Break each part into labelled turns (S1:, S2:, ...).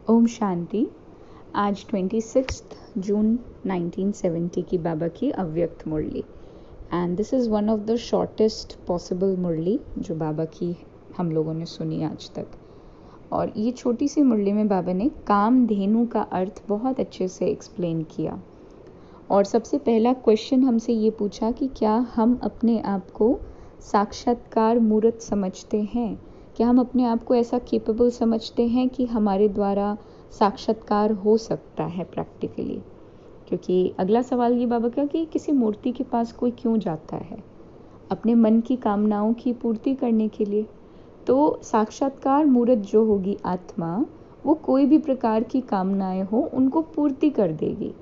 S1: ओम शांति। आज 26 जून 1970 की बाबा की अव्यक्त murli and this is one of the shortest possible murli जो बाबा की हम लोगों ने सुनी आज तक। और ये छोटी सी मुरली में बाबा ने कामधेनु का अर्थ बहुत अच्छे से एक्सप्लेन किया। और सबसे पहला क्वेश्चन हमसे ये पूछा कि क्या हम अपने आप को साक्षात्कार मूर्त समझते हैं? क्या हम अपने आप को ऐसा केपेबल समझते हैं कि हमारे द्वारा साक्षात्कार हो सकता है प्रैक्टिकली? क्योंकि अगला सवाल ये बाबा का कि किसी मूर्ति के पास कोई क्यों जाता है? अपने मन की कामनाओं की पूर्ति करने के लिए। तो साक्षात्कार मूर्त जो होगी आत्मा, वो कोई भी प्रकार की कामनाएं हो उनको पूर्ति कर देगी।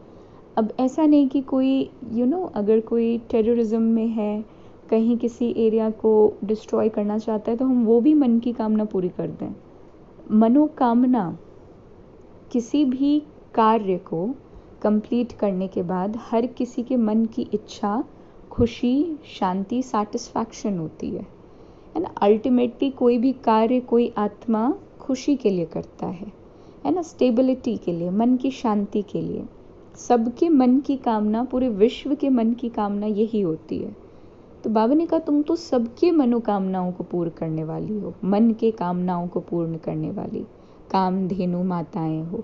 S1: अब ऐसा नहीं कि कोई अगर कोई टेररिज्म में है, कहीं किसी एरिया को डिस्ट्रॉय करना चाहता है, तो हम वो भी मन की कामना पूरी कर दें। मनोकामना किसी भी कार्य को कंप्लीट करने के बाद हर किसी के मन की इच्छा, खुशी, शांति, सैटिस्फैक्शन होती है ना। अल्टीमेटली कोई भी कार्य कोई आत्मा खुशी के लिए करता है ना, स्टेबिलिटी के लिए, मन की शांति के लिए। सबके मन की कामना, पूरे विश्व के मन की कामना यही होती है। तो बाबा ने कहा तुम तो सबके मनोकामनाओं को पूर्ण करने वाली हो, मन के कामनाओं को पूर्ण करने वाली कामधेनु माताएं हो।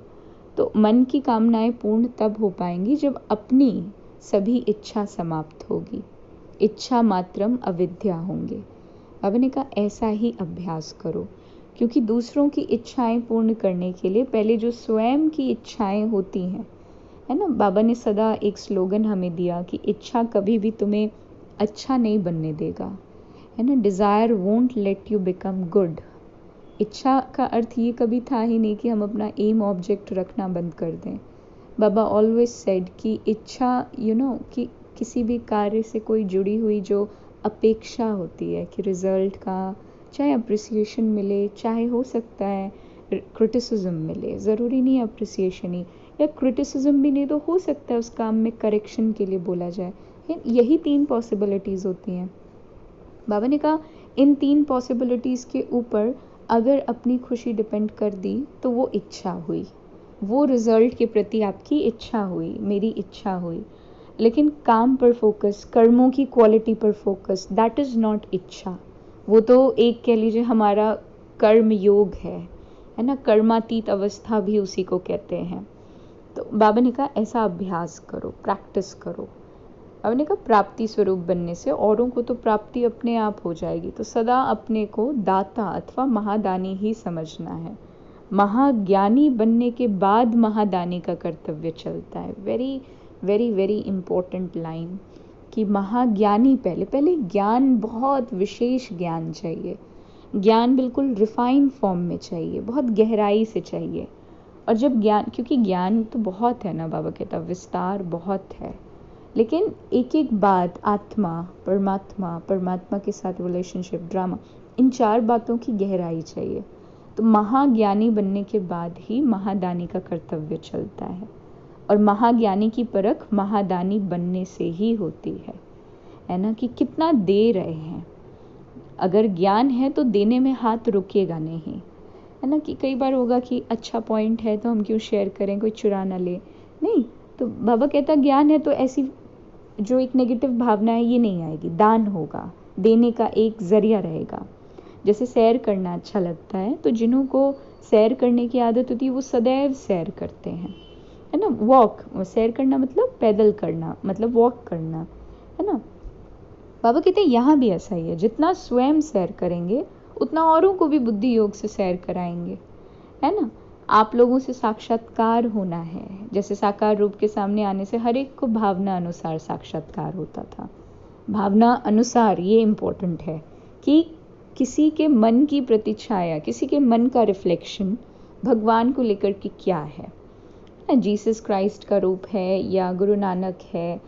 S1: तो मन की कामनाएं पूर्ण तब हो पाएंगी जब अपनी सभी इच्छा समाप्त होगी। इच्छा मात्रम अविद्या होंगे। बाबा ने कहा ऐसा ही अभ्यास करो, क्योंकि दूसरों की इच्छाएं पूर्ण करने के लिए पहले जो स्वयं की इच्छाएं होती हैं, है ना। बाबा ने सदा एक स्लोगन हमें दिया कि इच्छा कभी भी तुम्हें अच्छा नहीं बनने देगा, है ना। Desire won't let you become good. इच्छा का अर्थ ये कभी था ही नहीं कि हम अपना एम ऑब्जेक्ट रखना बंद कर दें। बाबा ऑलवेज सेड कि इच्छा कि किसी भी कार्य से कोई जुड़ी हुई जो अपेक्षा होती है कि रिज़ल्ट का, चाहे अप्रिसिएशन मिले, चाहे हो सकता है क्रिटिसिज्म मिले, ज़रूरी नहीं अप्रिसिएशन ही, या क्रिटिसिज्म भी नहीं तो हो सकता है उस काम में करेक्शन के लिए बोला जाए। यही 3 पॉसिबिलिटीज़ होती हैं। बाबा ने कहा इन 3 पॉसिबिलिटीज़ के ऊपर अगर अपनी खुशी डिपेंड कर दी तो वो इच्छा हुई, वो रिज़ल्ट के प्रति आपकी इच्छा हुई, मेरी इच्छा हुई। लेकिन काम पर फोकस, कर्मों की क्वालिटी पर फोकस, दैट इज़ नॉट इच्छा। वो तो एक कह लीजिए हमारा कर्म योग है ना। कर्मातीत अवस्था भी उसी को कहते हैं। तो बाबा ने कहा ऐसा अभ्यास करो, प्रैक्टिस करो। बाबा ने कहा प्राप्ति स्वरूप बनने से औरों को तो प्राप्ति अपने आप हो जाएगी। तो सदा अपने को दाता अथवा महादानी ही समझना है। महाज्ञानी बनने के बाद महादानी का कर्तव्य चलता है। Very very very important line कि महाज्ञानी पहले ज्ञान, बहुत विशेष ज्ञान चाहिए। ज्ञान बिल्कुल रिफाइंड फॉर्म में चाहिए, बहुत गहराई से चाहिए। और जब ज्ञान, क्योंकि ज्ञान तो बहुत है ना, बाबा कहता विस्तार बहुत है, लेकिन एक एक बात, आत्मा, परमात्मा, परमात्मा के साथ रिलेशनशिप, ड्रामा, इन 4 बातों की गहराई चाहिए। तो महाज्ञानी बनने के बाद ही महादानी का कर्तव्य चलता है। और महाज्ञानी की परख महादानी बनने से ही होती है ना, कि कितना दे रहे हैं। अगर ज्ञान है तो देने में हाथ रुकेगा नहीं, है ना। कि कई बार होगा कि अच्छा पॉइंट है तो हम क्यों शेयर करें, कोई चुरा ना ले, नहीं। तो बाबा कहता ज्ञान है तो ऐसी जो एक नेगेटिव भावना है ये नहीं आएगी, दान होगा, देने का एक जरिया रहेगा। जैसे सैर करना अच्छा लगता है, तो जिन्हों को सैर करने की आदत होती है वो सदैव सैर करते हैं, है ना। वॉक, सैर करना मतलब पैदल करना, मतलब वॉक करना, है ना। बाबा कहते हैं यहाँ भी ऐसा ही है, जितना स्वयं सैर करेंगे उतना औरों को भी बुद्धि योग से सैर कराएंगे, है ना। आप लोगों से साक्षात्कार होना है। जैसे साकार रूप के सामने आने से हर एक को भावना अनुसार साक्षात्कार होता था। भावना अनुसार ये इम्पोर्टेंट है कि किसी के मन की प्रतिछाया, किसी के मन का रिफ्लेक्शन भगवान को लेकर के क्या है। जीसस क्राइस्ट का रूप है, या गुरु नानक है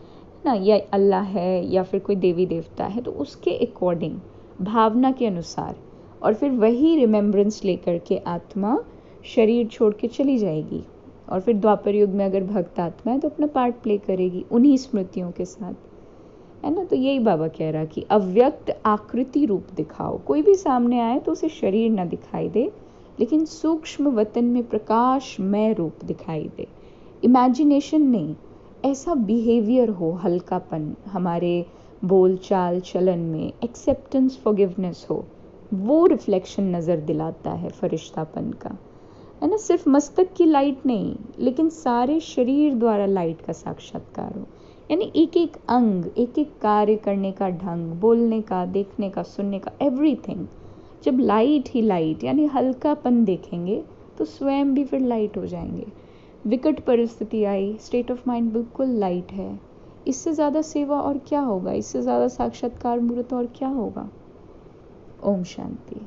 S1: ना, या अल्लाह है, या फिर कोई देवी देवता है, तो उसके अकॉर्डिंग, भावना के अनुसार, और फिर वही रिमेम्बरेंस लेकर के आत्मा शरीर छोड़ के चली जाएगी। और फिर द्वापर युग में अगर भक्त आत्मा है तो अपना पार्ट प्ले करेगी उन्हीं स्मृतियों के साथ, है ना। तो यही बाबा कह रहा कि अव्यक्त आकृति रूप दिखाओ। कोई भी सामने आए तो उसे शरीर ना दिखाई दे, लेकिन सूक्ष्म वतन में प्रकाशमय रूप दिखाई दे। इमेजिनेशन नहीं, ऐसा बिहेवियर हो, हल्कापन हमारे बोल चाल चलन में, एक्सेप्टेंस फॉरगिवनेस हो, वो रिफ्लेक्शन नज़र दिलाता है फरिश्तापन का, है ना। सिर्फ मस्तक की लाइट नहीं, लेकिन सारे शरीर द्वारा लाइट का साक्षात्कार हो, यानी एक एक अंग, एक एक कार्य करने का ढंग, बोलने का, देखने का, सुनने का, एवरीथिंग जब लाइट ही लाइट यानी हल्कापन देखेंगे तो स्वयं भी फिर लाइट हो जाएंगे। विकट परिस्थिति आई, स्टेट ऑफ माइंड बिल्कुल लाइट है, इससे ज़्यादा सेवा और क्या होगा, इससे ज़्यादा साक्षात्कार मूर्त और क्या होगा। ओम शांति।